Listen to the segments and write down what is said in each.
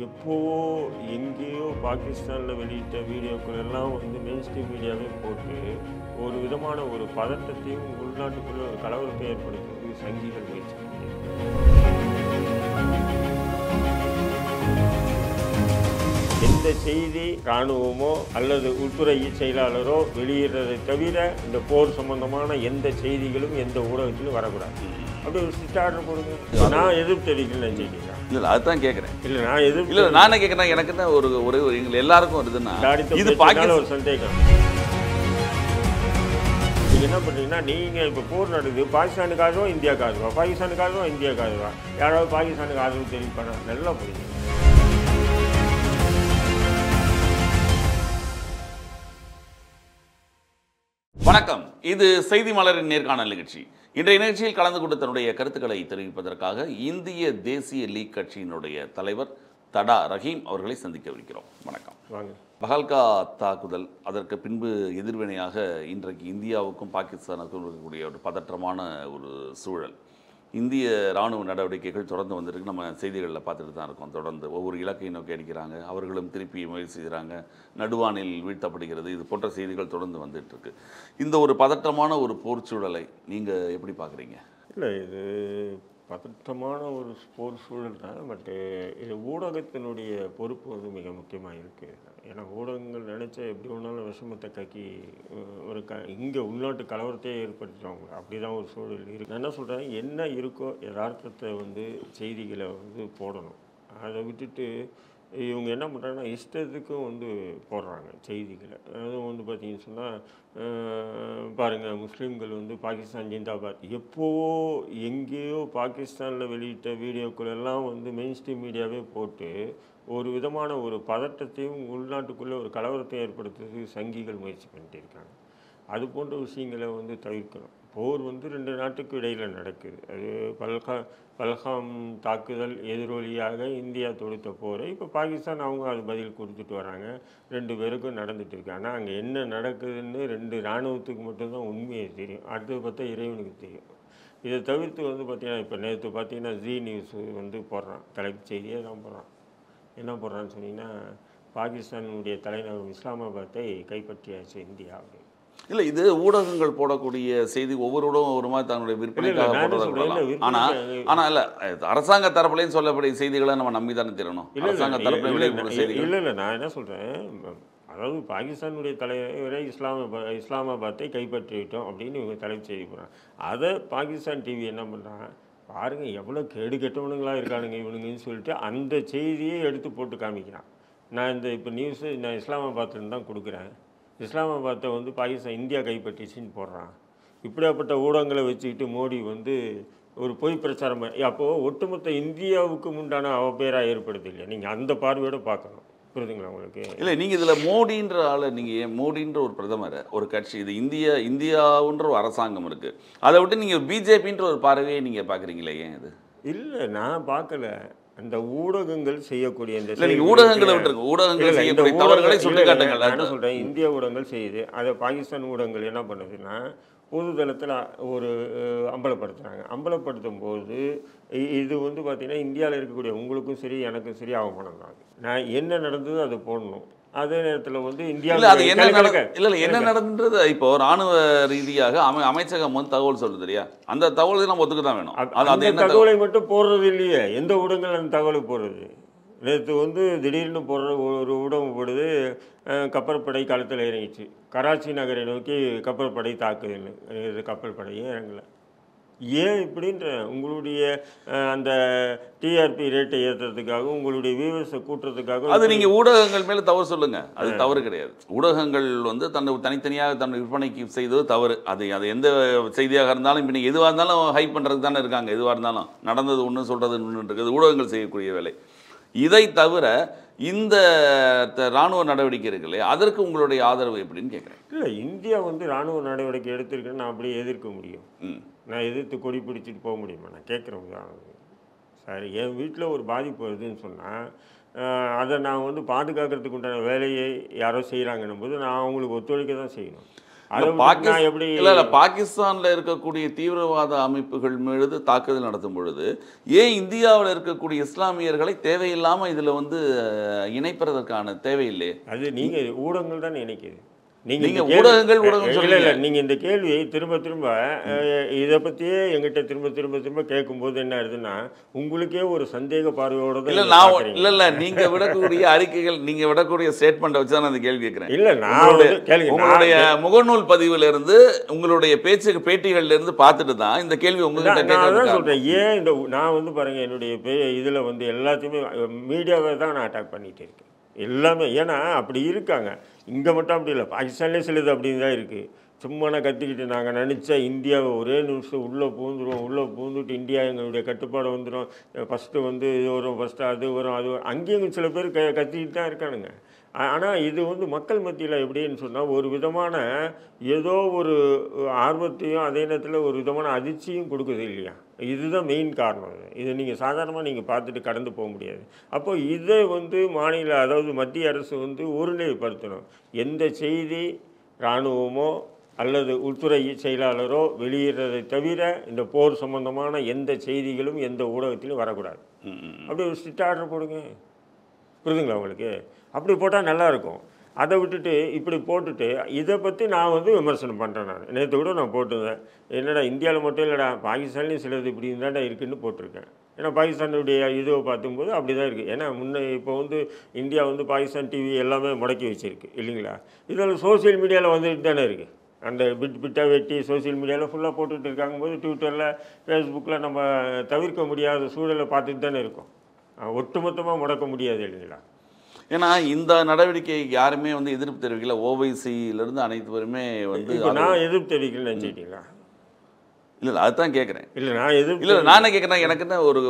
எப்போவோ எங்கேயோ பாகிஸ்தானில் வெளியிட்ட வீடியோக்கள் எல்லாம் வந்து மெயின் ஸ்ட்ரீம் மீடியாவே போட்டு ஒரு விதமான ஒரு பதட்டத்தையும் உள்நாட்டுக்குள்ளே ஒரு கலவரத்தை ஏற்படுத்துவதற்கு சங்கிகள் முயற்சி எந்த செய்தி இராணுவமோ அல்லது உள்துறை செயலாளரோ வெளியிடுறதை தவிர இந்த போர் சம்பந்தமான எந்த செய்திகளும் எந்த ஊடகத்திலும் வரக்கூடாது. அப்படி ஒரு ஸ்ட்ரிக்ட் ஆர்டர் போடுங்க. நான் எதிர்ப்பு தெரிவிக்கல செய்திங்க. இல்லை அதுதான் கேட்குறேன். இல்லை நான் எதிர்ப்பு இல்லை நான் என்ன கேட்குறேன், எனக்கு தான் ஒரு எங்கள் எல்லாருக்கும் வருதுன்னா இது பாகிஸ்தான் ஒரு சந்தேகம். நீங்கள் என்ன பண்ணுறீங்கன்னா, நீங்கள் இப்போ போர் நடக்குது, பாகிஸ்தானுக்கு ஆதரவா இந்தியாவுக்கு ஆதரவா, பாகிஸ்தானுக்கு ஆதரவா இந்தியாவுக்கு ஆதரவா, யாராவது பாகிஸ்தானுக்கு ஆதரவு தெரிவிப்பாங்க. நல்லா புரியுது. வணக்கம், இது செய்தி மலரின் நேர்காணல் நிகழ்ச்சி. இன்றைய நிகழ்ச்சியில் கலந்து கொண்டு தன்னுடைய கருத்துக்களை தெரிவிப்பதற்காக இந்திய தேசிய லீக் கட்சியினுடைய தலைவர் தடா ரஹீம் அவர்களை சந்திக்கவிருக்கிறோம். வணக்கம். வாங்க. பஹல்கா தாக்குதல், அதற்கு பின்பு எதிர்வினையாக இன்றைக்கு இந்தியாவுக்கும் பாகிஸ்தானுக்கும் இருக்கக்கூடிய ஒரு பதற்றமான ஒரு சூழல். இந்திய இராணுவ நடவடிக்கைகள் தொடர்ந்து வந்திருக்கு. நம்ம செய்திகளில் பார்த்துட்டு தான் இருக்கோம். தொடர்ந்து ஒவ்வொரு இலக்கையை நோக்கி அடிக்கிறாங்க, அவர்களும் திருப்பி முயற்சி செய்கிறாங்க, நடுவானில் வீழ்த்தப்படுகிறது. இது போன்ற செய்திகள் தொடர்ந்து வந்துட்டு இருக்கு. இந்த ஒரு பதற்றமான ஒரு போர் சூழலை நீங்கள் எப்படி பார்க்குறீங்க? இல்லை, இது பதற்றமான ஒரு போர் சூழல் தான். பட்டு இது ஊடகத்தினுடைய பொறுப்பு வந்து மிக முக்கியமாக இருக்குது. ஏன்னா ஊடகங்கள் நினச்சா எப்படி ஒன்றாலும் விஷமத்தை கக்கி ஒரு இங்கே உள்நாட்டு கலவரத்தையே ஏற்படுத்துவாங்க. அப்படி தான் ஒரு சூழல் இருக்குது. நான் என்ன சொல்கிறேன், என்ன இருக்கோ யதார்த்தத்தை வந்து செய்திகளை வந்து போடணும். அதை விட்டுட்டு இவங்க என்ன பண்ணுறாங்கன்னா, இஷ்டத்துக்கும் வந்து போடுறாங்க செய்திகளை. அதுவும் வந்து பார்த்திங்கன்னு சொன்னால், பாருங்கள், முஸ்லீம்கள் வந்து பாகிஸ்தான் ஜிந்தாபாத், எப்போவோ எங்கேயோ பாகிஸ்தானில் வெளியிட்ட வீடியோக்கள் எல்லாம் வந்து மெயின் ஸ்ட்ரீம் மீடியாவே போட்டு ஒரு விதமான ஒரு பதட்டத்தையும் உள்நாட்டுக்குள்ளே ஒரு கலவரத்தை ஏற்படுத்துறதுக்கு சங்கிகள் முயற்சி பண்ணிட்டு இருக்காங்க. அது போன்ற விஷயங்களை வந்து தவிர்க்கணும். போர் வந்து ரெண்டு நாட்டுக்கு இடையில் நடக்குது. அது பல்காம் தாக்குதல் எதிரொலியாக இந்தியா தொடுத்த போரை இப்போ பாகிஸ்தான் அவங்க அது பதில் கொடுத்துட்டு வராங்க. ரெண்டு பேருக்கும் நடந்துட்டு இருக்கு. ஆனால் அங்கே என்ன நடக்குதுன்னு ரெண்டு இராணுவத்துக்கு மட்டும்தான் உண்மையை தெரியும். அடுத்தது பார்த்தா இறைவனுக்கு தெரியும். இதை தவிர்த்து வந்து பார்த்திங்கன்னா, இப்போ நேற்று பார்த்தீங்கன்னா ஜீ நியூஸ் வந்து போடுறான், தலைப்புச் செய்தியே தான் போடுறான். என்ன போடுறான்னு சொன்னீங்கன்னா, பாகிஸ்தானுடைய தலைநகர் இஸ்லாமாபாத்தை கைப்பற்றியாச்சு இந்தியா அப்படின்னு. இல்லை, இது ஊடகங்கள் போடக்கூடிய செய்தி ஒவ்வொரு ஊடகம் ஒரு மாதிரி தன்னுடைய விற்பனைக்காக போடுறதுலாம். ஆனால் இல்லை, அரசாங்க தரப்புலையும் சொல்லக்கூடிய செய்திகளை நம்ம நம்பி தானே தரணும். அரசாங்க தரப்புல வெளியிடக்கூடிய செய்திகள் இல்லை. நான் என்ன சொல்கிறேன், அதாவது பாகிஸ்தானுடைய தலைவரை இஸ்லாமாபாத்தை கைப்பற்றிவிட்டோம் அப்படின்னு இவங்க தலைப்பு செய்தி போகிறாங்க. அதை பாகிஸ்தான் டிவி என்ன பண்ணுறாங்க, பாருங்கள் எவ்வளோ கேடு கெட்டவனுங்களாக இருக்கானுங்க இவனுங்கன்னு சொல்லிட்டு அந்த செய்தியை எடுத்து போட்டு காமிக்கிறான். நான் இந்த இப்போ நியூஸு நான் இஸ்லாமாபாத்லேருந்து தான் கொடுக்குறேன். இஸ்லாமாபாத்தை வந்து பாகிஸ்தான் இந்தியா கைப்பற்றிச்சின்னு போடுறான். இப்படியாப்பட்ட ஊடகங்களை வச்சுக்கிட்டு மோடி வந்து ஒரு பொய் பிரச்சாரம். அப்போது ஒட்டுமொத்த இந்தியாவுக்கு உண்டான அவப்பேராக ஏற்படுது இல்லையா? நீங்கள் அந்த பார்வையோடு பார்க்கணும். புரியுதுங்களா உங்களுக்கு? இல்லை, நீங்கள் இதில் மோடின்ற ஆளை, நீங்கள் ஏன் மோடின்ற ஒரு பிரதமர், ஒரு கட்சி, இது இந்தியாவுன்ற ஒரு அரசாங்கம் இருக்குது, அதை விட்டு நீங்கள் பிஜேபின்ற ஒரு பார்வையை நீங்கள் பார்க்குறீங்களே, ஏன் இது? இல்லை, நான் பார்க்கல. அந்த ஊடகங்கள் செய்யக்கூடிய ஊடகங்களை விட்டுருக்கு, ஊடகங்கள் செய்யக்கூடிய தவறுகளை சுட்டிக்காட்டுங்கள். என்ன சொல்கிறேன், இந்திய ஊடகங்கள் செய்யுது, அதை பாகிஸ்தான் ஊடகங்கள் என்ன பண்ணுதுன்னா பொது தளத்தில் ஒரு அம்பலப்படுத்துகிறாங்க. அம்பலப்படுத்தும் போது இது வந்து பார்த்திங்கன்னா இந்தியாவில் இருக்கக்கூடிய உங்களுக்கும் சரி எனக்கும் சரி அவமானம் தான். நான் என்ன நடந்தது அதை போடணும். அதே நேரத்தில் வந்து இந்தியாவில் என்ன நடந்தது, இப்போ ராணுவ ரீதியாக அமைச்சகம் வந்து தகவல் சொல்லுது இல்லையா, அந்த தகவலை நம்ம ஒத்துக்க தான் வேணும். அந்த தகவலை மட்டும் போடுறது இல்லையே, எந்த ஊடகங்கள் அந்த தகவலை போடுறது. நேற்று வந்து திடீர்னு போடுற ஒரு ஊடகம் போடுது, கப்பற்படை களத்தில் இறங்கிச்சு, கராச்சி நகரை நோக்கி கப்பற்படை தாக்குதுன்னு. கப்பல் படையே இறங்கலை. ஏன் இப்படின்ற உங்களுடைய அந்த டிஆர்பி ரேட்டை ஏற்றுறதுக்காக, உங்களுடைய வியூவர்ஸை கூட்டுறதுக்காக அது நீங்கள் ஊடகங்கள் மேலே தவறு சொல்லுங்கள். அது தவறு கிடையாது. ஊடகங்கள் வந்து தனித்தனியாக தன் விற்பனைக்கு செய்தது தவறு. அது எந்த செய்தியாக இருந்தாலும் இப்போ நீங்கள் எதுவாக இருந்தாலும் ஹைப் பண்ணுறதுக்கு தானே இருக்காங்க. எதுவாக இருந்தாலும் நடந்தது ஒன்று சொல்கிறது ஒன்று இருக்குது. ஊடகங்கள் செய்யக்கூடிய வேலை. இதை தவிர இந்த இராணுவ நடவடிக்கை இருக்கு இல்லையா, அதற்கு உங்களுடைய ஆதரவு எப்படின்னு கேட்குறேன். இல்லை, இந்தியா வந்து இராணுவ நடவடிக்கை எடுத்திருக்குன்னு நான் அப்படியே எதிர்க்க முடியும். நான் எதிர்த்து கொடி பிடிச்சிட்டு போக முடியுமா? நான் கேட்குறேன் உதாரணம். சரி, என் வீட்டில் ஒரு பாதிப்பு வருதுன்னு சொன்னால் அதை நான் வந்து பாதுகாக்கிறதுக்கு உண்டான வேலையை யாரோ செய்கிறாங்கன்னும் போது நான் அவங்களுக்கு ஒத்துழைக்க தான் செய்யணும். அதை விட்டுட்டு நான் எப்படி இல்லை பாகிஸ்தானில் இருக்கக்கூடிய தீவிரவாத அமைப்புகள் மீது தாக்குதல் நடத்தும் பொழுது ஏன் இந்தியாவில் இருக்கக்கூடிய இஸ்லாமியர்களை தேவையில்லாமல் இதில் வந்து இணைப்பதற்கான தேவையில்லை? அது நீங்கள் ஊடகங்கள் தான் இணைக்குது. நீங்க ஊடகங்கள் இல்லை நீங்கள் இந்த கேள்வி திரும்ப திரும்ப இதை பற்றியே எங்கிட்ட திரும்ப கேட்கும்போது என்ன ஆகுதுன்னா உங்களுக்கே ஒரு சந்தேக பார்வையோட தான். இல்லை நீங்கள் விடக்கூடிய அறிக்கைகள் நீங்கள் விடக்கூடிய ஸ்டேட்மெண்ட்டை வச்சு தான் நான் அந்த கேள்வி கேட்குறேன். இல்லை நான் உங்களுடைய முகநூல் பதிவுல இருந்து உங்களுடைய பேட்டிகள்ல இருந்து பார்த்துட்டு தான் இந்த கேள்வி உங்ககிட்ட சொல்கிறேன். ஏன் இந்த நான் வந்து பாருங்கள் என்னுடைய இதில் வந்து எல்லாத்தையுமே மீடியாவை தான் நான் அட்டாக் பண்ணிகிட்டு இருக்கேன் எல்லாமே. ஏன்னா அப்படி இருக்காங்க. இங்கே மட்டும் அப்படி இல்லை, பாகிஸ்தான்லேயே சிலது அப்படின்னு தான் இருக்குது. சும்மா நான் கற்றுக்கிட்டு நாங்கள் நினச்சா இந்தியாவை ஒரே நிமிஷம் உள்ளே பூந்துருவோம், உள்ளே பூந்துட்டு இந்தியா எங்களுடைய கட்டுப்பாடு வந்துடும், ஃபஸ்ட்டு வந்து இது வரும், ஃபஸ்ட்டு அது வரும், அது வரும். அங்கேயும் சில பேர் கத்திக்கிட்டு தான் இருக்கானுங்க. ஆனால் இது வந்து மக்கள் மத்தியில் எப்படின்னு சொன்னால் ஒரு விதமான ஏதோ ஒரு ஆர்வத்தையும் அதே நேரத்தில் ஒரு விதமான அதிர்ச்சியும் கொடுக்குது இல்லையா? இதுதான் மெயின் காரணம். இது நீங்கள் சாதாரணமாக நீங்கள் பார்த்துட்டு கடந்து போக முடியாது. அப்போ இதை வந்து அதாவது மத்திய அரசு வந்து ஒருநிலைப்படுத்தணும். எந்த செய்தி இராணுவமோ அல்லது உள்துறை செயலாளரோ வெளியிடுறதை தவிர இந்த போர் சம்பந்தமான எந்த செய்திகளும் எந்த ஊடகத்திலும் வரக்கூடாது. அப்படி ஒரு ஸ்ட்ரிக்ட் ஆர்டர் போடுங்க. புரியுதுங்களா உங்களுக்கு? அப்படி போட்டால் நல்லாயிருக்கும். அதை விட்டுட்டு இப்படி போட்டுட்டு இதை பற்றி நான் வந்து விமர்சனம் பண்ணுறேன். நான் நேற்று கூட நான் போட்டுருந்தேன். என்னடா இந்தியாவில் மட்டும் இல்லைடா பாகிஸ்தான்லேயும் சிலது இப்படி இருந்தாண்டா இருக்குதுன்னு போட்டிருக்கேன். ஏன்னா பாகிஸ்தானுடைய இதுவை பார்க்கும்போது அப்படி தான் இருக்குது. ஏன்னா இப்போ வந்து இந்தியா வந்து பாகிஸ்தான் டிவி எல்லாமே முடக்கி வச்சுருக்கு இல்லைங்களா? இதில் சோசியல் மீடியாவில் வந்துட்டு தானே இருக்குது. அந்த பிட்டாக வெட்டி சோசியல் மீடியாவில் ஃபுல்லாக போட்டுட்டு இருக்காங்கும்போது ட்விட்டரில் ஃபேஸ்புக்கில் நம்ம தவிர்க்க முடியாத சூழலை பார்த்துட்டு தானே இருக்கோம். ஒட்டுமொத்தமாக முடக்க முடியாது இல்லைங்களா? ஏன்னா இந்த நடவடிக்கை யாருமே வந்து எதிர்ப்பு தெரிவிக்கல. ஓவைசியிலிருந்து அனைத்து பேருமே வந்து நான் எதிர்ப்பு தெரிவிக்கலன்னு நினச்சிக்கிட்டீங்களா? இல்லை அதுதான் கேட்குறேன். இல்லை நான் எதிர்ப்பு இல்லை நானே கேட்குறேன். எனக்கு என்ன ஒரு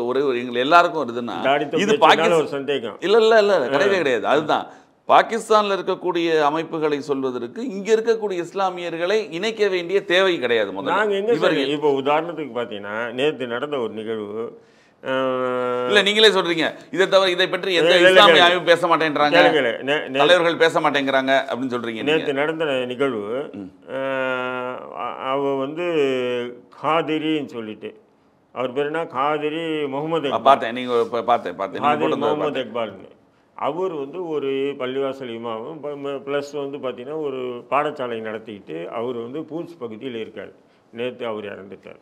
எங்கள் எல்லாருக்கும் வருதுன்னா இது பாகிஸ்தான் ஒரு சந்தேகம். இல்லை கிடையாது. அதுதான் பாகிஸ்தானில் இருக்கக்கூடிய அமைப்புகளை சொல்வதற்கு இங்கே இருக்கக்கூடிய இஸ்லாமியர்களை இணைக்க வேண்டிய தேவை கிடையாது. முதல்ல நாங்கள் எங்கே இப்போ உதாரணத்துக்கு பார்த்தீங்கன்னா நேற்று நடந்த ஒரு நிகழ்வு இல்ல நீங்களே சொல்றீங்க. இதை தவிர இதை பற்றி எந்த இஸ்லாமிய அமைப்பு பேச மாட்டேன்றாங்க, தலைவர்கள் பேச மாட்டேங்கிறாங்க அப்படின்னு சொல்றீங்க. நேற்று நடந்த நிகழ்வு அவ வந்து காதிரின்னு சொல்லிட்டு அவர் பேர் என்ன காதிரி முகமது பார்த்தேன். நீங்க பார்த்தேன் முகமது இக்பால்னு. அவர் வந்து ஒரு பள்ளிவாசல் இமாமும் ப்ளஸ் வந்து பார்த்தீங்கன்னா ஒரு பாடசாலை நடத்திக்கிட்டு அவர் வந்து பூஞ்ச் பகுதியில் இருக்கார். நேற்று அவர் இறந்துட்டார்.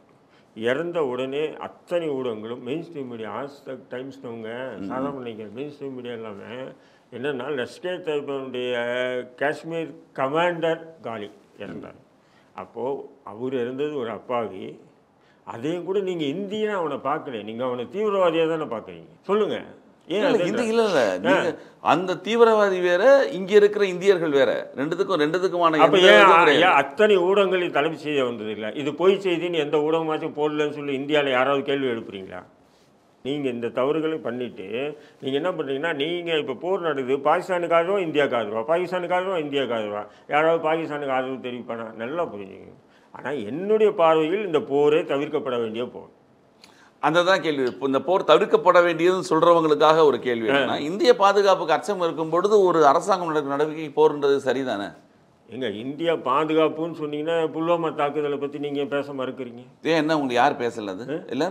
இறந்த உடனே அத்தனை ஊடகங்களும் மெயின் ஸ்ட்ரீம் மீடியா ஆஸ்தக் டைம்ஸ்னவங்க சாதாரண நினைக்கிறேன் மெயின் ஸ்ட்ரீம் மீடியா எல்லாமே என்னென்னா லஷ்கர் தொய்பாவுடைய காஷ்மீர் கமாண்டர் காலி இறந்தார். அப்போது அவர் இறந்தது ஒரு அப்பாவி. அதையும் கூட நீங்கள் இந்தியன்னு அவனை பார்க்கல, நீங்கள் அவனை தீவிரவாதியாக தானே பார்க்குறீங்க. சொல்லுங்கள். இல்ல அந்த தீவிரவாதி வேற, இங்க இருக்கிற இந்தியர்கள் வேற, ரெண்டுத்துக்குமான அத்தனை ஊடகங்களில் தலைமை செய்தி வந்தது இல்லை. இது பொய் செய்தின்னு எந்த ஊடகமாச்சும் போடலன்னு சொல்லி இந்தியாவில் யாராவது கேள்வி எழுப்புறீங்களா? நீங்கள் இந்த தவறுகளை பண்ணிவிட்டு நீங்கள் என்ன பண்ணுறீங்கன்னா, நீங்கள் இப்போ போர் நடக்குது, பாகிஸ்தானுக்கு ஆதரவா இந்தியாவுக்கு ஆதரவா, பாகிஸ்தானுக்கு ஆதரவா இந்தியாவுக்கு ஆதரவா, யாராவது பாகிஸ்தானுக்கு ஆதரவு தெரிவிப்பானா? நல்லா புரிஞ்சுங்க. ஆனால் என்னுடைய பார்வையில் இந்த போரே தவிர்க்கப்பட வேண்டிய போர். அந்த தான் கேள்வி. இந்த போர் தவிர்க்கப்பட வேண்டியதுன்னு சொல்றவங்களுக்காக ஒரு கேள்வி. இந்திய பாதுகாப்புக்கு அச்சம் இருக்கும் பொழுது ஒரு அரசாங்கம் நடக்கும் நடவடிக்கை போர்ன்றது சரிதானே? எங்க இந்தியா பாதுகாப்புன்னு சொன்னீங்கன்னா புல்வாமா தாக்குதலை பற்றி நீங்கள் பேச மறுக்கிறீங்க. என்ன உங்களுக்கு யார் பேசல? அது இல்லை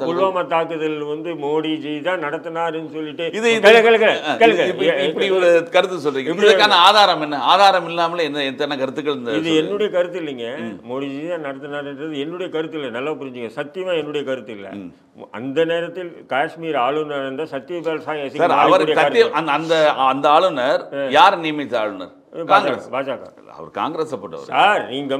புல்வாமா தாக்குதல் வந்து மோடிஜி தான் நடத்தினாருன்னு சொல்லிட்டு இப்படி ஒரு கருத்து சொல்றீங்க. இதுக்கான ஆதாரம் என்ன? ஆதாரம் இல்லாமல் என்ன எத்தனை கருத்துக்கள்? இது என்னுடைய கருத்து இல்லைங்க. மோடிஜி தான் நடத்தினாருன்றது என்னுடைய கருத்து இல்லை. நல்லா புரிஞ்சுங்க. சத்தியமா என்னுடைய கருத்து இல்லை. அந்த நேரத்தில் காஷ்மீர் ஆளுநர் இருந்த சத்யபால் அந்த ஆளுநர் யார் நியமித்த ஆளுநர்? காங்கிரஸ் பாஜக. அவர் காங்கிரஸ் போட்டவர் சார். நீங்க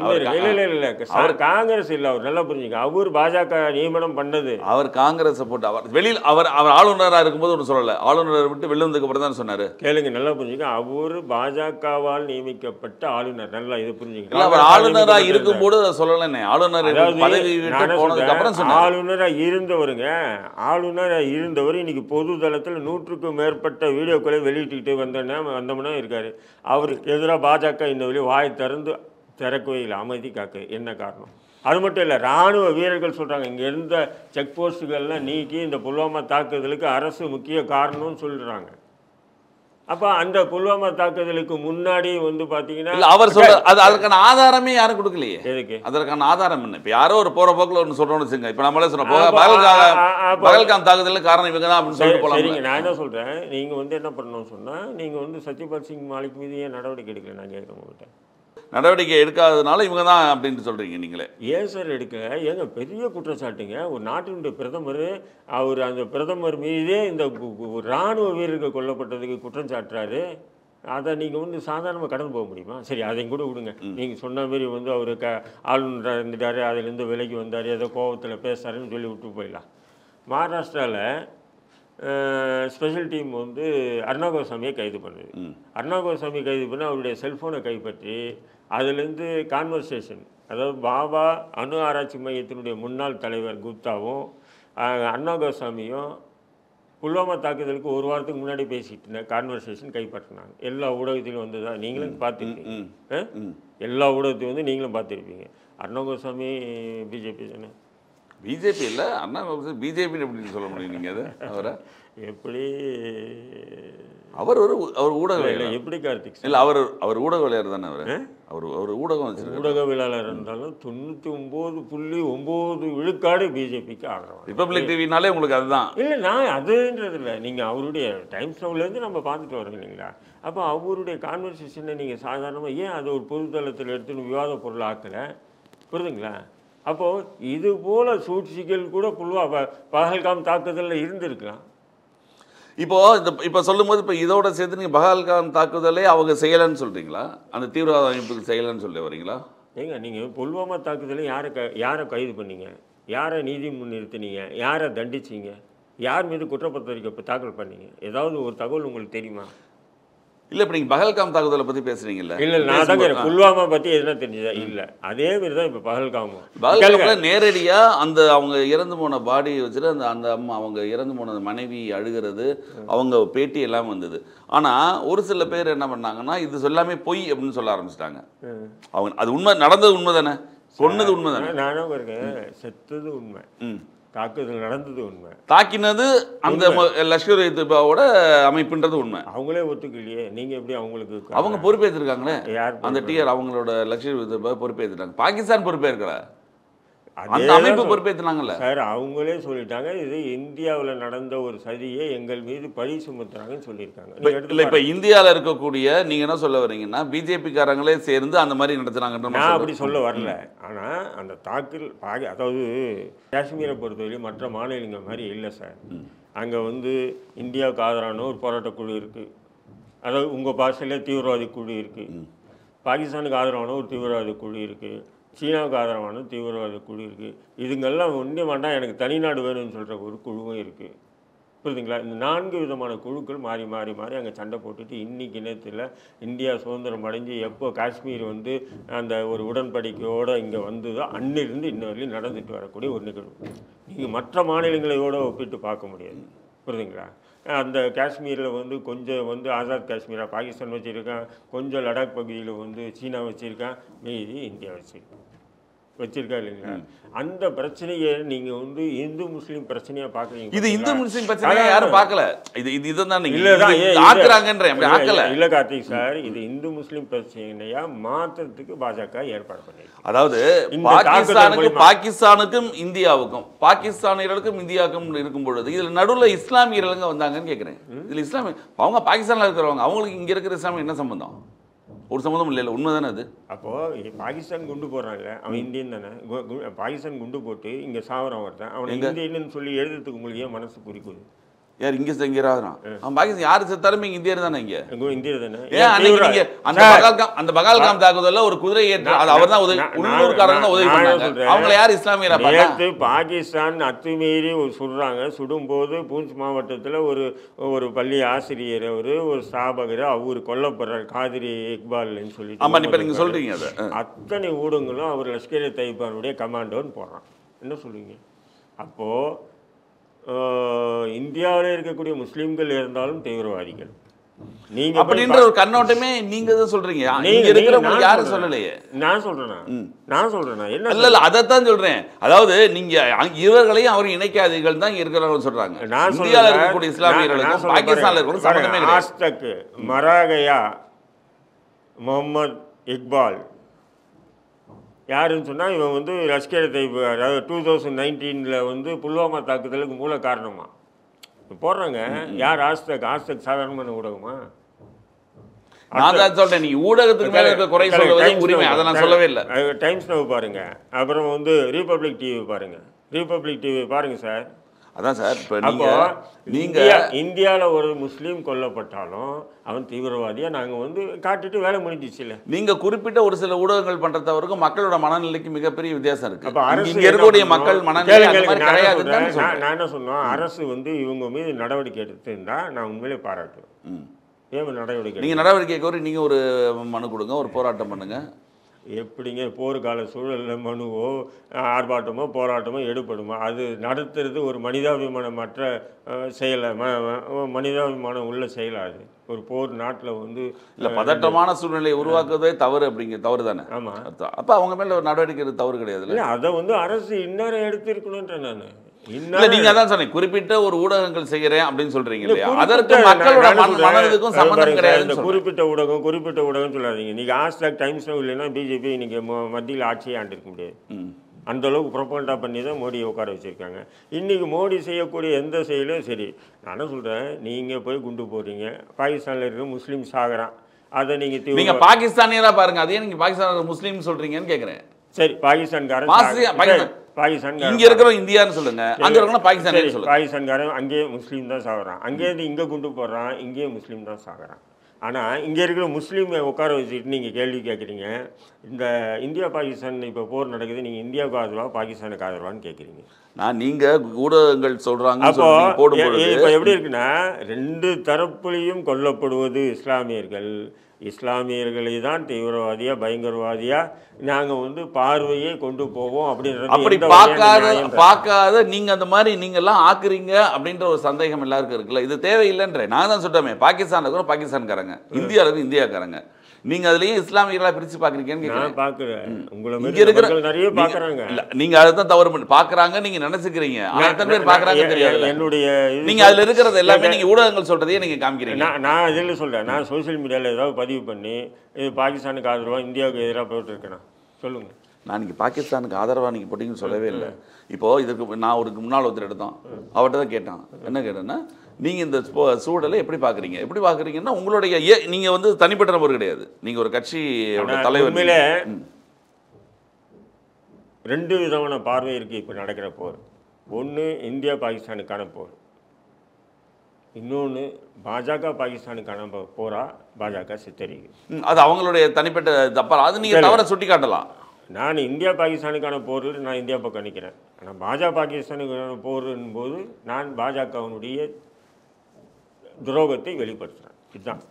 அவர் காங்கிரஸ் இல்ல. அவர் நல்லா புரிஞ்சுங்க. அவர் பாஜக நியமனம் பண்ணது. அவர் காங்கிரஸ் போட்டு அவர் வெளியில் அவர் ஆளுநராக இருக்கும்போது ஒன்று சொல்லலை. ஆளுநரை விட்டு வெளில வந்ததுக்கு அப்புறம் தான் சொன்னாரு. கேளுங்க, நல்லா புரிஞ்சுங்க. அவர் பாஜகவால் நியமிக்கப்பட்ட ஆளுநர். நல்லா இது புரிஞ்சுங்க. அவர் ஆளுநராக இருக்கும்போது அதை சொல்லலைன்னே. ஆளுநர் பதவி போனதுக்கு அப்புறம் சொன்னார். ஆளுநராக இருந்தவருங்க. ஆளுநராக இருந்தவர் இன்னைக்கு பொது தளத்தில் 100க்கும் மேற்பட்ட வீடியோக்களை வெளியிட்டுக்கிட்டு வந்தோம்னா இருக்காரு. அவருக்கு எதிராக பாஜக இந்த வழி வாய் திறக்கவே இல்லை, அமைதி காக்க. என்ன காரணம்? அது மட்டும் இல்லை, இராணுவ வீரர்கள் சொல்கிறாங்க இங்கே இருந்த செக் போஸ்ட்டுகள்லாம் நீக்கி இந்த புல்வாமா தாக்குதலுக்கு அரசு முக்கிய காரணம்னு சொல்கிறாங்க. அப்போ அந்த புல்வாமா தாக்குதலுக்கு முன்னாடி வந்து பார்த்தீங்கன்னா இல்ல அவர் சொல்ற அது அதற்கான ஆதாரமே யாரும் கொடுக்கலையே. எதுக்கு அதற்கான ஆதாரம் என்ன? இப்போ யாரோ ஒரு போற போக்கில் ஒன்று சொல்றோம்னு வச்சுங்க. இப்போ நம்மளே சொன்னோம் பகல்காம் தாக்குதலுக்கு காரணம் இவங்க தான் அப்படின்னு சொல்லிட்டு போலாம். சரிங்க, நான் என்ன சொல்கிறேன், நீங்கள் வந்து என்ன பண்ணணும்னு சொன்னால், நீங்கள் வந்து சத்யபால் சிங் மாலிக் மீது ஏன் நடவடிக்கை எடுக்கல? நான் கேட்குறேன் உங்கள்கிட்ட. நடவடிக்கை எடுக்காததுனால இவங்க தான் அப்படின்னு சொல்றீங்க நீங்களே. ஏன் சார் எடுக்கல? ஏங்க பெரிய குற்றச்சாட்டுங்க. ஒரு நாட்டினுடைய பிரதமர், அவர் அந்த பிரதமர் மீதே இந்த இராணுவ வீரர்கள் கொல்லப்பட்டதுக்கு குற்றம் சாட்டுறாரு. அதை நீங்கள் வந்து சாதாரணமாக கடந்து போக முடியுமா? சரி, அதையும் கூட விடுங்க. நீங்கள் சொன்ன மாரி வந்து அவர் ஆளுநராக இருந்துட்டார், அதுலேருந்து விலைக்கு வந்தார், ஏதோ கோபத்தில் பேசுகிறாருன்னு சொல்லி விட்டு போயிடலாம். மகாராஷ்டிராவில் ஸ்பெஷல் டீம் வந்து அர்ணா கோசாமியை கைது பண்ணுது. அர்ணா கோசாமி கைது பண்ணி அவருடைய செல்ஃபோனை கைப்பற்றி அதுலேருந்து கான்வர்சேஷன், அதாவது பாபா அணு ஆராய்ச்சி மையத்தினுடைய முன்னாள் தலைவர் குப்தாவும் அர்ணா கோசாமியும் புல்வாமா தாக்குதலுக்கு ஒரு வாரத்துக்கு முன்னாடி பேசிட்டு இருந்த கான்வர்சேஷன் கைப்பற்றினாங்க. எல்லா ஊடகத்திலும் வந்து தான் நீங்களும் பார்த்துருப்பீங்க. எல்லா ஊடகத்தையும் வந்து நீங்களும் பார்த்துருப்பீங்க. அர்ணா கோசாமி பிஜேபி தானே? பிஜேபி இல்லை, அண்ணா பிஜேபின்னு எப்படி சொல்ல முடியும் நீங்கள்? அதை அவரை எப்படி அவர் ஊடகவியலாளர் எப்படி கார்த்திக்? இல்லை, அவர் ஊடகவியலாளர் தானே. அவர் ஊடகம் வச்சிருக்காரு. ஊடகவியலாளர் இருந்தாலும் 99.9 விழுக்காடு பிஜேபிக்கு ஆதரவு. ரிப்பப்ளிக் டிவினாலே உங்களுக்கு அதுதான் இல்லை, நான் அதுன்றது இல்லை. நீங்கள் அவருடைய டைம்ஸ் நவுலேருந்து நம்ம பார்த்துட்டு வரோம் இல்லைங்களா? அப்போ அவருடைய கான்வர்சேஷனை நீங்கள் சாதாரணமாக ஏன் அதை ஒரு பொதுத்தளத்தில் எடுத்துன்னு விவாத பொருள் ஆக்கலை? புரியுதுங்களா? அப்போது இது போல் சூழ்ச்சிகள் கூட பகல்காம் தாக்குதலில் இருந்திருக்கலாம். இப்போ சொல்லும்போது இப்போ இதோட சேர்த்து நீங்கள் பகல்காம் தாக்குதலே அவங்க செய்யலைன்னு சொல்கிறீங்களா? அந்த தீவிரவாத அமைப்புக்கு செய்யலைன்னு சொல்லி வரீங்களா? ஏங்க, நீங்கள் புல்வாமா தாக்குதலை யாரை கைது பண்ணீங்க? யாரை நீதி முன் நிறுத்தினீங்க? யாரை தண்டிச்சிங்க? யார் மீது குற்றப்பத்திரிக்கை தாக்கல் பண்ணீங்க? ஏதாவது ஒரு தகவல் உங்களுக்கு தெரியுமா? இல்லை, இப்போ நீங்கள் பகல்காம் தாக்குதலை பற்றி பேசுகிறீங்களா? இல்லை, நான் தான் புல்வாமா பற்றி எதுனா தெரிஞ்சதா? இல்லை, அதே மாதிரி தான் இப்போ பகல்காமில் நேரடியாக அந்த அவங்க இறந்து போன பாடியை வச்சுட்டு அந்த அம்மா அவங்க இறந்து போன மனைவி அழுகிறது, அவங்க பேட்டி எல்லாம் வந்தது. ஆனால் ஒரு சில பேர் என்ன பண்ணாங்கன்னா இது எல்லாமே பொய் அப்படின்னு சொல்ல ஆரம்பிச்சிட்டாங்க. அவங்க அது உண்மை, நடந்தது உண்மை தானே, சொன்னது உண்மை தானே. நானும் இருக்கேன், செத்தது உண்மை, தாக்குதல் நடந்தது உண்மை, தாக்கினது அந்த லஷ்கர் தொய்பாவோட அமைப்புன்றது உண்மை. அவங்களே ஒத்துக்கலையே, நீங்க எப்படி அவங்களுக்கு? அவங்க பொறுப்பேற்றிருக்காங்களே, அந்த டிஆர் அவங்களோட லஷ்கர் தொய்பா பொறுப்பேற்றிருக்காங்க. பாகிஸ்தான் பொறுப்பேற்கல, அந்த அமைப்பு பொறுப்பேற்றினாங்கல்ல சார். அவங்களே சொல்லிட்டாங்க இது இந்தியாவில் நடந்த ஒரு சதியை எங்கள் மீது பழி சுமத்துறாங்கன்னு சொல்லியிருக்காங்க. இல்லை, இப்போ இந்தியாவில் இருக்கக்கூடிய நீங்கள் என்ன சொல்ல வரீங்கன்னா பிஜேபிக்காரங்களே சேர்ந்து அந்த மாதிரி நடத்துனாங்கன்ற? நான் அப்படி சொல்ல வரல. ஆனால் அந்த தாக்குதல் அதாவது காஷ்மீரை பொறுத்தவரையும் மற்ற மாநிலங்கள் மாதிரி இல்லை சார். அங்கே வந்து இந்தியாவுக்கு ஆதரவான ஒரு போராட்ட குழு இருக்குது, அதாவது உங்கள் பாஷையில் தீவிரவாதி குழு இருக்குது. பாகிஸ்தானுக்கு ஆதரவான ஒரு தீவிரவாத குழு இருக்குது. சீனாவுக்கு ஆதரவான தீவிரவாத குழு இருக்குது. இதுங்கெல்லாம் ஒன்றே வேண்டாம், எனக்கு தனிநாடு வேணும்னு சொல்கிற ஒரு குழுவும் இருக்குது. புரியுதுங்களா? இந்த 4 விதமான குழுக்கள் மாறி மாறி மாறி அங்கே சண்டை போட்டுட்டு இன்றைக்கி நேரத்தில் இந்தியா சுதந்திரம் அடைஞ்சு எப்போ காஷ்மீர் வந்து அந்த ஒரு உடன்படிக்கையோடு இங்கே வந்ததோ அன்னிலிருந்து இன்ன வரையிலும் நடந்துட்டு வரக்கூடிய ஒரு நிகழ்வு. நீங்கள் மற்ற மாநிலங்களோடு ஒப்பிட்டு பார்க்க முடியாது. புரியுதுங்களா? அந்த காஷ்மீரில் வந்து கொஞ்சம் வந்து ஆசாத் காஷ்மீராக பாகிஸ்தான் வச்சுருக்கான், கொஞ்சம் லடாக் பகுதியில் வந்து சீனா வச்சுருக்கான், மீதி இந்தியா வச்சிருக்கா இல்லைங்களா? அந்த பிரச்சனையை நீங்கள் வந்து இந்து முஸ்லீம் பிரச்சனையாக பார்க்குறீங்க. இது இந்து முஸ்லீம் பிரச்சனையை யாரும் பார்க்கல. இதுதான் இல்லை கார்த்திக் சார், இது இந்து முஸ்லீம் பிரச்சனையா மாற்றத்துக்கு பாஜக ஏற்பாடு பண்ணிருக்கு. அதாவது பாகிஸ்தானுக்கும் இந்தியாவுக்கும், பாகிஸ்தானியர்களுக்கும் இந்தியாவுக்கும் இருக்கும் பொழுது இதில் நடுவில் இஸ்லாமியர்கள் வந்தாங்கன்னு கேட்குறேன். இதில் இஸ்லாமிய அவங்க பாகிஸ்தானில் இருக்கிறவங்க, அவங்களுக்கு இங்கே இருக்கிற இஸ்லாமிய என்ன சம்பந்தம்? ஒரு சம்மந்தம் இல்லை, உண்மை தானே அது. அப்போது பாகிஸ்தான் குண்டு போடுறாங்க, அவன் இந்தியன் தானே. பாகிஸ்தான் குண்டு போட்டு இங்கே சாவரம் வருதான், அவனை இந்தியன்னு சொல்லி எழுதுறதுக்கு உங்களுக்கு ஏன் மனசு குறிக்குது? யார் இங்கே செஞ்சாரான்? அவன் பாகிஸ்தான் யார் செத்தாலுமே இந்தியர் தானே. இங்கே இந்தியர் தானே. அந்த பகல்காம் தாக்குதலில் ஒரு குதிரை ஏற்ற அவர் தான் உள்ளூர்காரங்க தான் உதவி பண்ணாங்க. அவங்கள யார் இஸ்லாமியரா பார்த்து? பாகிஸ்தான் அத்துமீறி சுடுறாங்க. சுடும்போது பூஞ்ச் மாவட்டத்தில் ஒரு பள்ளி ஆசிரியர் ஒரு ஸ்தாபகர் அவர் கொல்லப்படுறார், காதிரி இக்பால்னு சொல்லிட்டு. ஆமாம், இப்போ நீங்கள் சொல்கிறீங்க அதை. அத்தனை ஊடகங்களும் அவர் லஷ்கர் தொய்பானுடைய கமாண்டோன்னு போடுறான். என்ன சொல்லுவீங்க? அப்போது இந்தியாவில் இருக்கக்கூடிய முஸ்லீம்கள் இருந்தாலும் தீவிரவாதிகள், நீங்க அப்படின்ற ஒரு கண்ணோட்டமே நீங்க தான் சொல்றீங்க. இங்க இருக்கிறவங்க யாரும் சொல்லலையே. நான் சொல்றேனா என்ன இல்ல இல்ல அதைத்தான் சொல்றேன். அதாவது நீங்க இவர்களையும் அவரும் இணைக்காதீர்கள் தான் இருக்கிறவங்க சொல்றாங்க. இந்தியாவில் இருக்கக்கூடிய இஸ்லாமியர்களுக்கும் பாகிஸ்தான்ல இருக்கக்கூடிய சம்பந்தமே கிடையாது. ஆஸ்தக், மராகயா, முகமது இக்பால் யாருன்னு சொன்னால் இவன் வந்து லஷ்கர் தொய்பா, அதாவது 2019 வந்து புல்வாமா தாக்குதலுக்கு மூல காரணமா போடுறாங்க. யார் ஆஸ்தக் சாதாரணமான ஊடகமா? நான் தான் சொல்றேன், நீ ஊடகத்துக்கு மேல இருக்க குறை சொல்வது உரிமை, அதை நான் சொல்லவே இல்லை. டைம்ஸ் நவ் பாருங்க, அப்புறம் வந்து ரிபப்ளிக் டிவி பாருங்க சார். அதான் சார், இப்போ நீங்க இந்தியாவில் ஒரு முஸ்லீம் கொல்லப்பட்டாலும் அவன் தீவிரவாதியா நாங்கள் வந்து காட்டிட்டு வேலை முடிஞ்சிச்சு இல்லை. நீங்க குறிப்பிட்ட ஒரு சில ஊடகங்கள் பண்ற தவறுக்கும் மக்களோட மனநிலைக்கு மிகப்பெரிய வித்தியாசம் இருக்கு. அப்போ அரசு இங்க இருக்கக்கூடிய மக்கள் மனநிலை கிடையாது. நான் என்ன சொன்னோம், அரசு வந்து இவங்க மீது நடவடிக்கை எடுத்துருந்தா நான் உண்மையிலே பாராட்டுவேன். ஏன் நடவடிக்கை? நீங்க நடவடிக்கை கோரி நீங்க ஒரு மனு கொடுங்க, ஒரு போராட்டம் பண்ணுங்க. எப்படிங்க போர்க்கால சூழலில் மனுவோ ஆர்ப்பாட்டமோ போராட்டமோ எடுப்படுமா? அது நடத்துறது ஒரு மனிதாபிமானமற்ற செயலை, மனிதாபிமானம் உள்ள செயலாது. ஒரு போர் நாட்டில் வந்து இல்லை, பதட்டமான சூழ்நிலையை உருவாக்குவதே தவறு. தவறு தானே? ஆமாம். அப்போ அவங்க மேலே ஒரு நடவடிக்கை எடுத்து தவறு கிடையாது. இல்லை, அதை வந்து அரசு இந்நேரம் எடுத்திருக்கணுன்றேன் நான். இல்ல, நீங்க அதான் சொன்னீங்க, குறிப்பிட்ட ஒரு ஊடகங்கள் செய்யறேன் அப்படின்னு சொல்றீங்க இல்லையா? அதற்கு மக்களோட மனதுக்கும் சம்பந்தம் கிடையாது. குறிப்பிட்ட ஊடகம் சொல்லாதீங்க. நீங்க ஆஸ்டாக் டைம்ஸ் இல்லைன்னா பிஜேபி இன்னைக்கு மத்தியில் ஆட்சியை ஆண்டிருக்க முடியாது. அந்த அளவுக்கு ப்ரொபகண்டா பண்ணி தான் மோடியை உட்கார வச்சிருக்காங்க. இன்னைக்கு மோடி செய்யக்கூடிய எந்த செயலும் சரி, நான் சொல்றேன், நீங்க போய் குண்டு போடுறீங்க, பாகிஸ்தான்ல இருக்க முஸ்லீம் சாகுறான், அதை நீங்க பாகிஸ்தானியரா பாருங்க, அதே நீங்க பாகிஸ்தான் முஸ்லீம் சொல்றீங்கன்னு கேக்குறேன். சரி, பாகிஸ்தான்காரன் இங்க இருக்கிற இந்தியான்னு சொல்லுங்க, அங்க இருக்கிற பாகிஸ்தான் சொல்லுங்க. பாகிஸ்தான்காரன் அங்கேயே முஸ்லீம் தான் சாகுறான், அங்கேயிருந்து இங்கே குண்டு போடுறான், இங்கேயே முஸ்லீம் தான் சாகுறான். ஆனால் இங்கே இருக்கிற முஸ்லீமை உட்கார வச்சுட்டு நீங்கள் கேள்வி கேட்குறீங்க. இந்த இந்தியா பாகிஸ்தான் இப்போ போர் நடக்குது, நீங்கள் இந்தியாவுக்கு ஆதரவா பாகிஸ்தானுக்கு ஆதரவான்னு கேட்குறீங்க. நீங்கள் ஊடகங்கள் சொல்கிறாங்க. அப்போ இப்போ எப்படி இருக்குன்னா, ரெண்டு தரப்புலையும் கொல்லப்படுவது இஸ்லாமியர்களை தான் தீவிரவாதியா பயங்கரவாதியா நாங்கள் வந்து பார்வையே கொண்டு போவோம் அப்படின்றது. அப்படி பார்க்காத நீங்கள் அந்த மாதிரி நீங்கள்லாம் ஆக்குறீங்க அப்படின்ற ஒரு சந்தேகம் எல்லாருக்கும் இருக்குல்ல. இது தேவையில்லைன்ற நான் தான் சொல்கிறேன். பாகிஸ்தானுக்கு பாகிஸ்தான்காரங்க, இந்தியாவுக்கு இந்தியாக்காரங்க. நீங்க அதுலயே இஸ்லாமியர்களா பிரிச்சு பாக்குறீங்கன்னு நான் பாக்குறேன். இங்க இருக்கிற நிறைய பாக்குறாங்க. இல்ல, நீங்க அதான் தவறு பண்ணி பாக்குறாங்க நீங்க நினைச்சுக்கிறீங்க. ஆனா எத்தனை பேர் பாக்குறாங்க தெரியாது. என்னுடைய நீங்க அதுல இருக்கிறது எல்லாமே நீங்க ஊடகங்கள் சொல்றதையே நீங்க காமிக்கிறீங்க. நான் இதுல சொல்றேன், நான் சோசியல் மீடியால ஏதாவது பதிவு பண்ணி இது பாகிஸ்தானுக்கு ஆதரவா இந்தியாவுக்கு எதிராக போட்டு இருக்கேன் சொல்லுங்க. நான் இங்கே பாகிஸ்தானுக்கு ஆதரவாக நீங்கள் போட்டிங்கன்னு சொல்லவே இல்லை. இப்போது இதுக்கு நான் ஒரு முன்னாள் ஒருத்தர் எடுத்தோம், அவர்கிட்ட தான் கேட்டான். என்ன கேட்டேன்னா, நீங்கள் இந்த சூழலை எப்படி பார்க்குறீங்கன்னா உங்களுடைய நீங்கள் வந்து தனிப்பட்ட நபர் கிடையாது, நீங்கள் ஒரு கட்சியோட தலைவர். உண்மையிலே ரெண்டு விதமான பார்வை இருக்குது இப்போ நடக்கிற போர். ஒன்று இந்தியா பாகிஸ்தானுக்கான போர், இன்னொன்று பாஜக பாகிஸ்தானுக்கான போரா பாஜக சித்தரிக்கு. அது அவங்களுடைய தனிப்பட்ட தப்பா, அது நீங்கள் தவற சுட்டி காட்டலாம். நான் இந்தியா பாகிஸ்தானுக்கான போரில் நான் இந்தியா பக்கம் நிற்கிறேன். ஆனால் பாஜக பாகிஸ்தானுக்கான போரின் போது நான் பாஜகவினுடைய துரோகத்தை வெளிப்படுத்துகிறேன். இதுதான்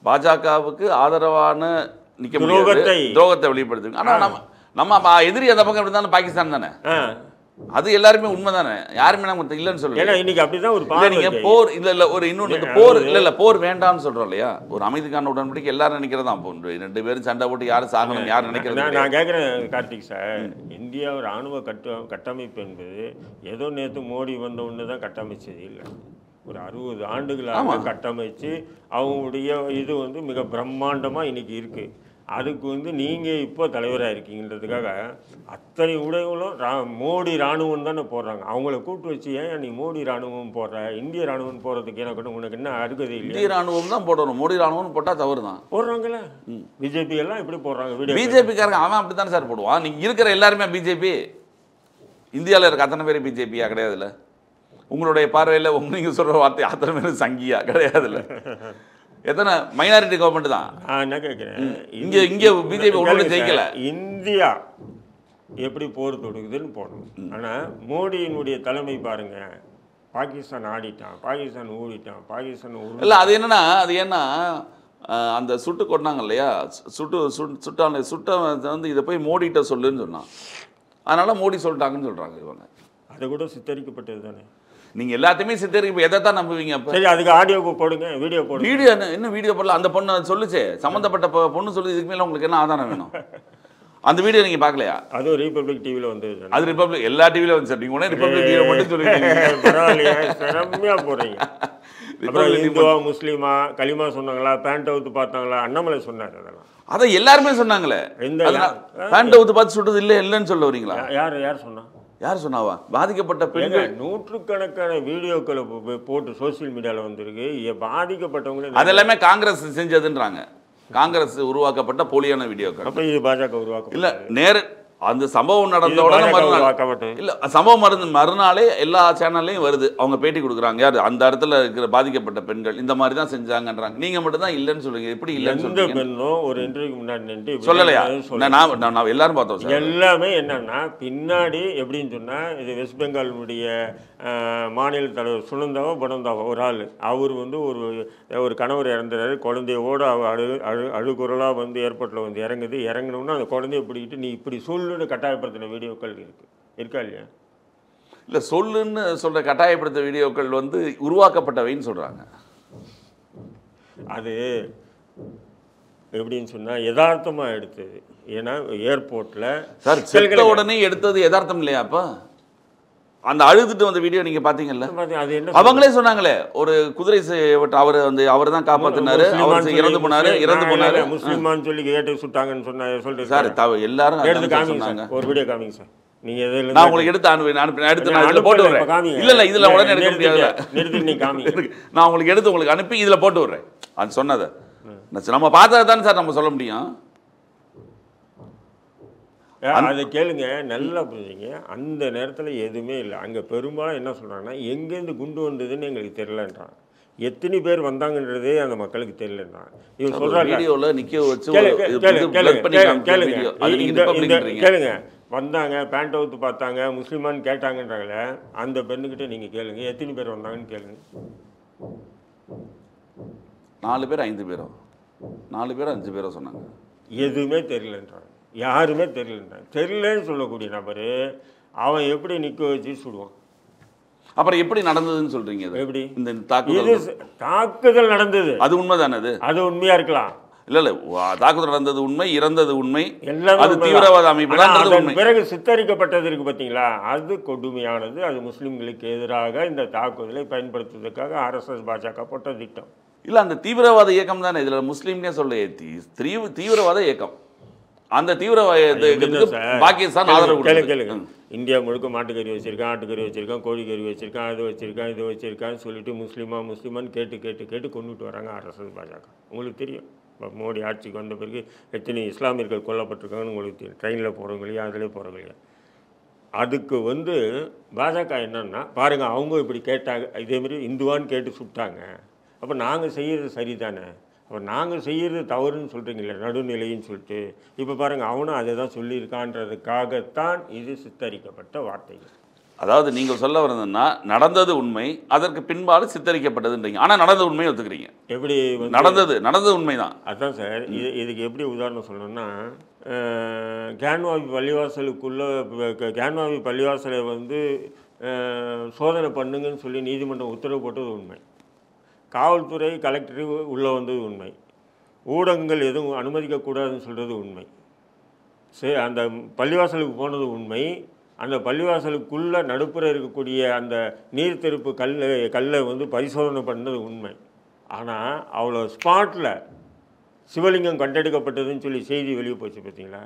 பாஜகவுக்கு ஆதரவான நிற்க துரோகத்தை வெளிப்படுத்துங்க. ஆனால் நம்ம எதிரி அந்த பக்கம் எப்படி தானே பாகிஸ்தான் தானே, அது எல்லாருமே உண்மை தானே, யாருமே நமக்கு இல்லைன்னு சொல்லுங்க. ஏன்னா இன்னைக்கு அப்படிதான் ஒரு பாருங்க, நீங்க போர் இல்லை ஒரு இன்னொன்று போர் இல்லை போர் வேண்டாம்னு சொல்றோம் இல்லையா. ஒரு அமைதிக்கான உடன்படிக்கை எல்லாரும் நினைக்கிறதா, ரெண்டு பேரும் சண்டை போட்டு யாரும் சாகணும் யாரும் நினைக்கிறது. நான் கேட்குறேன் கார்த்திக் சார், இந்தியா ராணுவ கட்டமைப்பு என்பது ஏதோ நேற்று மோடி வந்த ஒன்று தான் கட்டமைச்சது இல்லை. ஒரு 60 ஆண்டுகளாக கட்டமைச்சு அவங்களுடைய இது வந்து மிக பிரம்மாண்டமாக இன்னைக்கு இருக்கு. அதுக்கு வந்து நீங்கள் இப்போ தலைவராக இருக்கீங்கன்றதுக்காக அத்தனை ஊடகங்களும் மோடி இராணுவம் தானே போடுறாங்க. அவங்கள கூப்பிட்டு வச்சு ஏன் நீ மோடி இராணுவம் போடுற, இந்திய இராணுவம் போடுறதுக்கு எனக்கு உனக்கு என்ன அருகதை இல்லை? இந்திய இராணுவம் தான் போடணும், மோடி இராணுவம் போட்டால் தவறு தான். போடுறாங்களே பிஜேபி எல்லாம் இப்படி போடுறாங்க. பிஜேபிக்காரங்க அவன் அப்படி தானே சார் போடுவான். நீங்கள் இருக்கிற எல்லாருமே பிஜேபி, இந்தியாவில் இருக்க அத்தனை பேர் பிஜேபியா கிடையாதுல்ல. உங்களுடைய பார்வையில் நீங்கள் சொல்கிற வார்த்தை அத்தனை பேர் சங்கியா கிடையாதுல்ல. எத்தனை மைனாரிட்டி கவர்மெண்ட் தான். என்ன கேட்குறேன், இங்கே பிஜேபி ஒன்றும் ஜெயிக்கல. இந்தியா எப்படி போர் தொடுக்குதுன்னு போடணும். ஆனால் மோடியினுடைய தலைமை பாருங்க, பாகிஸ்தான் ஆடிட்டான், பாகிஸ்தான் ஓடிட்டான், பாகிஸ்தான் இல்லை. அது என்னன்னா, அது ஏன்னா அந்த சுட்டு கொண்டாங்க இல்லையா, சுட்ட வந்து இதை போய் மோடிகிட்ட சொல்லுன்னு சொன்னான். அதனால மோடி சொல்லிட்டாங்கன்னு சொல்கிறாங்க இவங்க. அதை கூட சித்தரிக்கப்பட்டது தானே. நீங்கள் எல்லாத்தையுமே சித்தரிக்க எதை தான் நம்புவீங்க அப்போ? சரி, அதுக்கு ஆடியோ போடுங்க, வீடியோ போடுங்க. வீடியோ இன்னும் வீடியோ போடல. அந்த பொண்ணு சொல்லுச்சே, சம்மந்தப்பட்ட பொண்ணு சொல்லி, இதுக்கு மேலே உங்களுக்கு என்ன ஆதாரம் வேணும்? அந்த வீடியோ நீங்கள் பார்க்கலையா? அதுவும் ரிபப்ளிக் டிவியில் வந்து, அது ரிபப்ளிக் எல்லா டிவியிலும் வந்து சார். நீங்கள் உடனே ரிபப்ளிக் டிவியில் மட்டும் சொல்லிருக்கீங்க. பரவாயில்லையா, திறமையாக போடுறீங்க. அப்புறம் இந்துவா முஸ்லீமா, களிமா சொன்னாங்களா, பேண்ட் அவுத்து பார்த்தாங்களா, அண்ணாமலை சொன்னார். அதெல்லாம் அதை எல்லாருமே சொன்னாங்களே. பேண்ட் அவுத்து பார்த்து சுட்டது இல்லை இல்லைன்னு சொல்ல வரீங்களா? யார் சொன்னா? யார் சொன்னாவா? பாதிக்கப்பட்ட பெண்கள் நூற்றுக்கணக்கான வீடியோக்களை போட்டு சோசியல் மீடியாவில் வந்திருக்கு. பாதிக்கப்பட்டவங்களே அதெல்லாமே காங்கிரஸ் செஞ்சதுன்றாங்க. காங்கிரஸ் உருவாக்கப்பட்ட போலியான வீடியோக்கள். அப்போ இது பாஜக உருவாக்க இல்லை, நேர அந்த சம்பவம் நடந்த உடனே இல்ல சம்பவம் மறுநாளே எல்லா சேனல்லையும் வருது. அவங்க பேட்டி கொடுக்குறாங்க. யார் அந்த இடத்துல இருக்கிற பாதிக்கப்பட்ட பெண்கள் இந்த மாதிரி தான் செஞ்சாங்கன்றாங்க. நீங்க மட்டும் தான் இல்லைன்னு சொல்லுங்க. எப்படி இல்லைன்னு சொல்லுங்க? பெண்ணும் ஒரு இன்டர்வியூக்கு முன்னாடி நின்று சொல்லலையா? நான் எல்லாரும் பார்த்தோம் சார். எல்லாமே என்னன்னா பின்னாடி எப்படின்னு சொன்னா, இது வெஸ்ட் பெங்காலுடைய மாநில தலைவர் சுனந்தாவோ பனந்தாவோ ஒரு ஆள், அவர் வந்து ஒரு கணவர் இறந்துறாரு. குழந்தையோட அழுகுரலாக வந்து ஏர்போர்ட்டில் வந்து இறங்கணும்னா அந்த குழந்தைய பிடிக்கிட்டு நீ இப்படி சொல்லுன்னு கட்டாயப்படுத்தின வீடியோக்கள் இருக்கா இல்லையா? இல்லை, சொல்லுன்னு சொல்கிற கட்டாயப்படுத்த வீடியோக்கள் வந்து உருவாக்கப்பட்டவைன்னு சொல்கிறாங்க. அது எப்படின்னு சொன்னால் யதார்த்தமாக எடுத்தது. ஏன்னா ஏர்போர்ட்டில் சார் செத்த உடனே எடுத்தது யதார்த்தம் இல்லையா? அப்போ அந்த அழுதுட்டு வந்த வீடியோ நீங்கள் பார்த்தீங்கல்ல, அது என்ன அவங்களே சொன்னாங்களே, ஒரு குதிரை அவர் தான் காப்பாற்றினாரு, அவர் இறந்து போனாரு முஸ்லிமான்னு சொல்லி கேட்டு சுட்டாங்கன்னு சொல்லிட்டு சார். எல்லாரும் சொன்னாங்க. ஒரு வீடியோ காமிங்க சார். நீங்க நான் உங்களுக்கு எடுத்து அனுப்பி போட்டு விடுறேன். இல்ல இதுல உடனே எடுக்க முடியாது. நான் உங்களுக்கு எடுத்து உங்களுக்கு அனுப்பி இதுல போட்டு விடுறேன். அது சொன்னதை நம்ம பார்த்ததை தானே சார் நம்ம சொல்ல முடியும். அதை கேளுங்க, நல்லா புரிஞ்சுங்க. அந்த நேரத்தில் எதுவுமே இல்லை. அங்கே பெரும்பாலும் என்ன சொல்கிறாங்கன்னா, எங்கேருந்து குண்டு வந்ததுன்னு எங்களுக்கு தெரியலன்றான். எத்தனை பேர் வந்தாங்கன்றதே அந்த மக்களுக்கு தெரியலன்றான். இவங்க சொல்கிறாங்க கேளுங்க, வந்தாங்க பேண்ட் அவுத்து பார்த்தாங்க, முஸ்லிமான்னு கேட்டாங்கன்றாங்களே, அந்த பெண்ணுக்கிட்ட நீங்கள் கேளுங்க எத்தனை பேர் வந்தாங்கன்னு கேளுங்க. 4 பேர் 5 பேரோ 4 பேரோ 5 பேரோ சொன்னாங்க. எதுவுமே தெரியலன்றாங்க. யாருமே தெரியலன்னு சொல்லக்கூடிய நபர் அவன் எப்படி நிற்க வச்சு சுடுவான்? அப்புறம் எப்படி நடந்ததுன்னு சொல்றீங்க? எப்படி இந்த தாக்குதல் நடந்தது? அது உண்மைதானே? அது உண்மையா இருக்கலாம். இல்ல தாக்குதல் நடந்தது உண்மை, இறந்தது உண்மை, அது தீவிரவாத அமைப்பு. பிறகு சித்தரிக்கப்பட்டது இருக்கு பார்த்தீங்களா, அது கொடுமையானது. அது முஸ்லிம்களுக்கு எதிராக இந்த தாக்குதலை பயன்படுத்துவதற்காக RSS பாஜக போட்ட திட்டம். இல்ல அந்த தீவிரவாத இயக்கம் தானே இதுல முஸ்லீம்னே சொல்ல தீவிரவாத இயக்கம். அந்த தீவிரவாதத்துக்கு பாகிஸ்தான் ஆதரவு. கேளுங்க, இந்தியா முழுக்க மாட்டுக்கறி வச்சிருக்கான், ஆட்டுக்கறி வச்சிருக்கான், கோழிக்கறி வச்சிருக்கான், அது வச்சிருக்கான், இது வச்சிருக்கான்னு சொல்லிட்டு முஸ்லீமான்னு கேட்டு கொண்டுட்டு வராங்க RSS பாஜக. உங்களுக்கு தெரியும், இப்போ மோடி ஆட்சிக்கு வந்த பிறகு எத்தனை இஸ்லாமியர்கள் கொல்லப்பட்டிருக்காங்கன்னு உங்களுக்கு தெரியும். ட்ரெயினில் போகிறவங்களையா அதிலே போகிறவங்களையா. அதுக்கு வந்து பாஜக என்னன்னா பாருங்கள், அவங்க இப்படி கேட்டாங்க, இதேமாரி இந்துவான்னு கேட்டு சுட்டாங்க. அப்போ நாங்கள் செய்கிறது சரிதானே, அப்போ நாங்கள் செய்கிறது தவறுன்னு சொல்கிறீங்களே நடுநிலைன்னு சொல்லிட்டு. இப்போ பாருங்கள், அவனும் அதை தான் சொல்லியிருக்கான்றதுக்காகத்தான் இது சித்தரிக்கப்பட்ட வார்த்தைகள். அதாவது நீங்கள் சொல்ல வரதுன்னா நடந்தது உண்மை, அதற்கு பின்பாடு சித்தரிக்கப்பட்டதுன்றீங்க. ஆனால் நடந்த உண்மையை ஒத்துக்கிறீங்க. எப்படி நடந்தது உண்மை தான். அதுதான் சார். இதுக்கு எப்படி உதாரணம் சொல்லணும்னா, கேன்வாபி பள்ளிவாசலை வந்து சோதனை பண்ணுங்கன்னு சொல்லி நீதிமன்றம் உத்தரவு போட்டது உண்மை. காவல்துறை கலெக்டர் உள்ளே வந்தது உண்மை. ஊடகங்கள் எதுவும் அனுமதிக்கக்கூடாதுன்னு சொல்கிறது உண்மை. சரி, அந்த பள்ளிவாசலுக்கு போனது உண்மை. அந்த பள்ளிவாசலுக்குள்ளே நடுப்புற இருக்கக்கூடிய அந்த நீர்த்தெருப்பு கல்லை வந்து பரிசோதனை பண்ணது உண்மை. ஆனால் அவ்வளோ ஸ்பாட்டில் சிவலிங்கம் கண்டெடுக்கப்பட்டதுன்னு சொல்லி செய்தி வெளியே போச்சு பார்த்தீங்களா,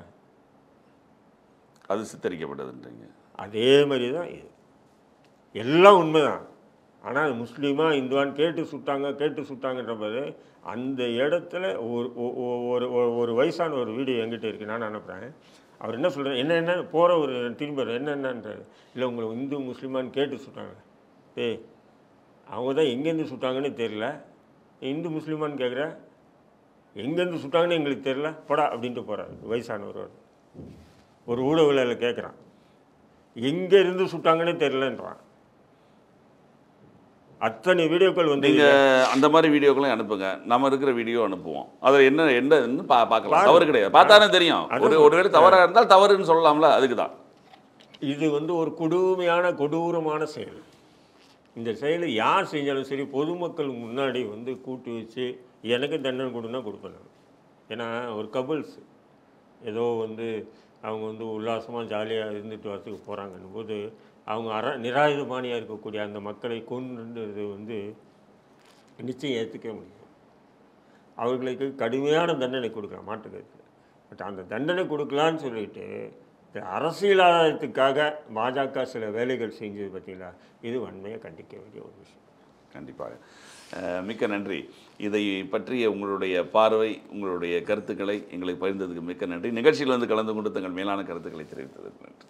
அது சித்தரிக்கப்பட்டதுன்றீங்க. அதே மாதிரி தான் இது எல்லாம் உண்மை தான். ஆனால் அது முஸ்லீமா இந்துவான்னு கேட்டு சுட்டாங்கன்றபோது அந்த இடத்துல ஒரு வயசான ஒரு வீடியோ எங்கிட்ட இருக்குது, நான் அனுப்புகிறேன். அவர் என்ன சொல்கிறார், என்ன போகிற ஒரு திரும்ப என்னன்றாரு. இல்லை உங்களை இந்து முஸ்லீமான்னு கேட்டு சுட்டாங்க. அவங்க தான் எங்கேருந்து சுட்டாங்கன்னு தெரியல, இந்து முஸ்லீமான்னு கேட்குற, எங்கேருந்து சுட்டாங்கன்னு எங்களுக்கு தெரியல போடா அப்படின்ட்டு போகிறார் வயசானவர். ஒரு ஊடகவியலில் கேட்குறான், எங்கேருந்து சுட்டாங்கன்னு தெரியலன்றான். அத்தனை வீடியோக்கள் வந்து நீங்கள் அந்த மாதிரி வீடியோக்களையும் அனுப்புங்க, நம்ம இருக்கிற வீடியோ அனுப்புவோம். அதில் என்னன்னு பார்க்கலாம், தவறு கிடையாது. பார்த்தானே தெரியும். ஒருவேளை தவறாக இருந்தால் தவறுன்னு சொல்லலாம்ல, அதுக்கு தான். இது வந்து ஒரு கொடூரமான செயல். இந்த செயலை யார் செஞ்சாலும் சரி பொதுமக்கள் முன்னாடி வந்து கூட்டி வச்சு எனக்கு தண்டனை கொடுன்னா கொடுப்பேன் நான். ஏன்னா ஒரு கபுள்ஸ் ஏதோ வந்து அவங்க வந்து உல்லாசமாக ஜாலியாக இருந்துட்டு வரத்துக்கு போகிறாங்கன்னும் போது அவங்க நிராயுதபாணியாக இருக்கக்கூடிய அந்த மக்களை கொண்டுன்றது வந்து நிச்சயம் ஏற்றுக்க முடியும். அவர்களுக்கு கடுமையான தண்டனை கொடுக்கலாம் மாட்டுக்கிறது. பட் அந்த தண்டனை கொடுக்கலான்னு சொல்லிட்டு இந்த அரசியல் ஆதாயத்துக்காக பாஜக சில வேலைகள் செஞ்சது பார்த்தீங்களா, இது வன்மையாக கண்டிக்க வேண்டிய ஒரு விஷயம். கண்டிப்பாக. மிக்க நன்றி. இதை பற்றிய உங்களுடைய பார்வை, உங்களுடைய கருத்துக்களை எங்களுக்கு பகிர்ந்ததுக்கு மிக்க நன்றி. நிகழ்ச்சியில் வந்து கலந்து கொண்டு தங்கள் மேலான கருத்துக்களை தெரிவித்ததற்கு நன்றி.